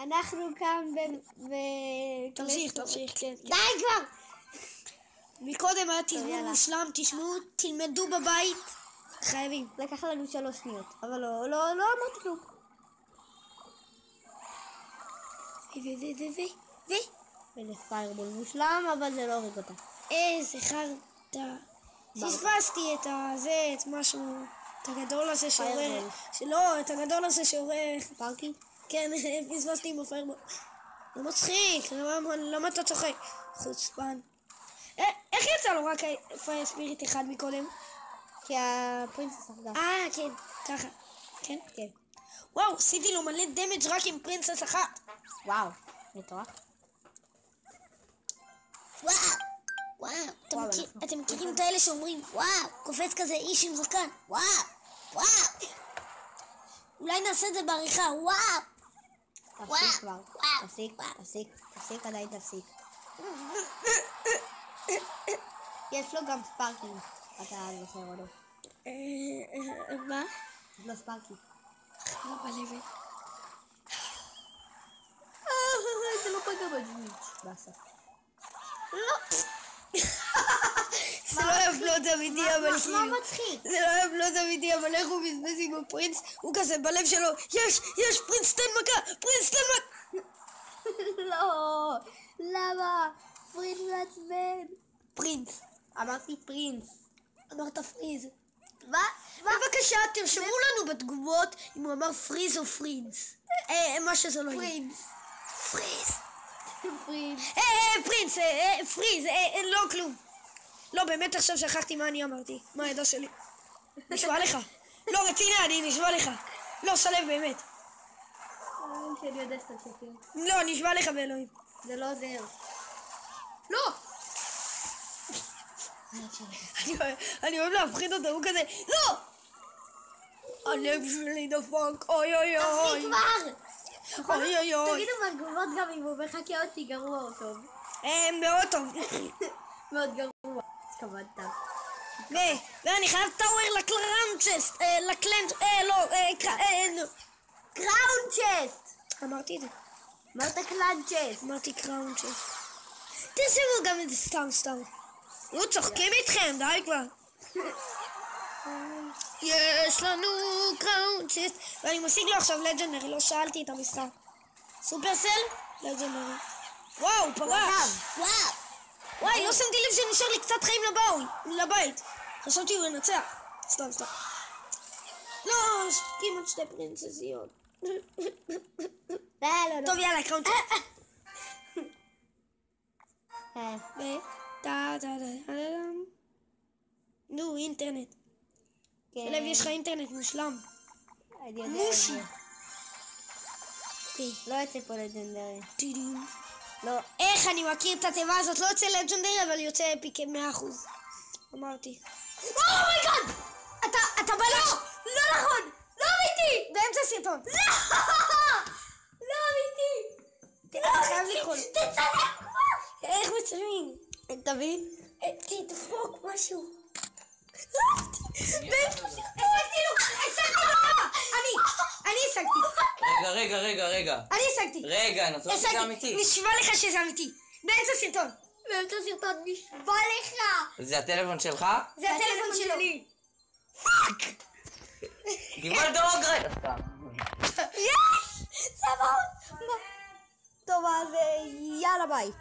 אנחנו כאן תמשיך, כן. די כבר! מקודם היה תזמון מושלם, תשמעו, תלמדו בבית. חייבים. לקח לנו 3 שניות, אבל לא אמרתי כלום. וזה פיירבול מושלם, אבל זה לא הורג אותה. איזה חרטה. פספסתי את משהו, את הגדול הזה שעורר. לא, את הגדול הזה שעורר. פארקי? כן, פספסתי עם הפיירבול. זה מצחיק, למה אתה צוחק? חוצפן. איך יצא לו רק פייר ספיריט אחד מקודם? כי הפרינסס הרגה. כן, ככה. כן? כן. וואו, עשיתי לו מלא דמג' רק עם פרינסס אחת. וואו, מטורף. וואו, אתם מכירים את האלה שאומרים, וואו, קופץ כזה איש עם זקן, וואו. אולי נעשה את זה בעריכה, וואו. תפסיק כבר, תפסיק, עדיין תפסיק. יש לו גם ספארקינג, אתה זוכר אותו. מה? יש לו ספארקינג. לא בלבת. זה לא פגע בג'וויץ' בסוף. לא. זה לא היה פלוט אמיתי, אבל כאילו. מה מצחיק? זה לא היה פלוט אמיתי, אבל איך הוא בזבז עם הפרינס? הוא כזה בלב שלו, יש פרינס תן מכה, פרינס תן מכה. לא, למה? פרינס מעצבן. פרינס. אמרתי פרינס. אמרת פריז. מה? בבקשה, תרשמו לנו בתגובות אם הוא אמר פריז או פרינס. מה שזה לא יהיה. פריז. פריז, לא כלום. לא, באמת עכשיו שכחתי מה אני אמרתי. מה העדה שלי? נשבע לך. לא, רציני, אני נשבע לך. לא, שלב באמת. שאני יודע שאתה שקר. לא, נשבע לך באלוהים. זה לא עוזר. לא! אני אוהב להפחיד אותו, הוא כזה, לא! הלב שלי דפק, אוי אוי אוי. תפסיק כבר! אוי אוי אוי. תגידו בתגובות גם אם הוא מחכה אותי גרוע או טוב. מאוד טוב. מאוד גרוע. התכוונת. ואני חייב טאוור לקראון צ'סט, קראון צ'סט! אמרתי את זה. אמרת קלאן צ'סט. אמרתי קראון צ'סט. תשימו גם את זה סתם. נו, צוחקים איתכם, די כבר. יש לנו קראון צ'סט. ואני משיג לו עכשיו לג'נדרי, לא שאלתי את המשחק. סופרסל? לג'נדרי. וואו, פרש. וואי, לא שמתי לב שנשאר לי קצת חיים לבית. חשבתי הוא ינצח. סתם. לא, כמעט 2 פרינססיות. טוב, יאללה, קראון צ'סט. נו, אינטרנט. שלב, יש לך אינטרנט מושלם. מושי. לא יוצא פה לג'נדרי. לא. איך אני מכיר את התיבה הזאת? לא יוצא לג'נדרי, אבל יוצא אפיק 100%. אמרתי. אומייגאד! אתה בלש! לא נכון! לא אמיתי! באמצע סרטון. לא אמיתי! אתה חייב לקרוא. תצלם כבר! איך מצלמים? תביא. תדפוק משהו. אני השגתי. רגע. אני השגתי. רגע, אני רוצה שזה אמיתי. נשבע לך שזה אמיתי. באמצע סרטון. נשבע לך. זה הטלפון שלך? זה הטלפון שלי. פאק! קיבל דרוג רגע סתם. יש! זה מאוד. טוב, אז יאללה ביי.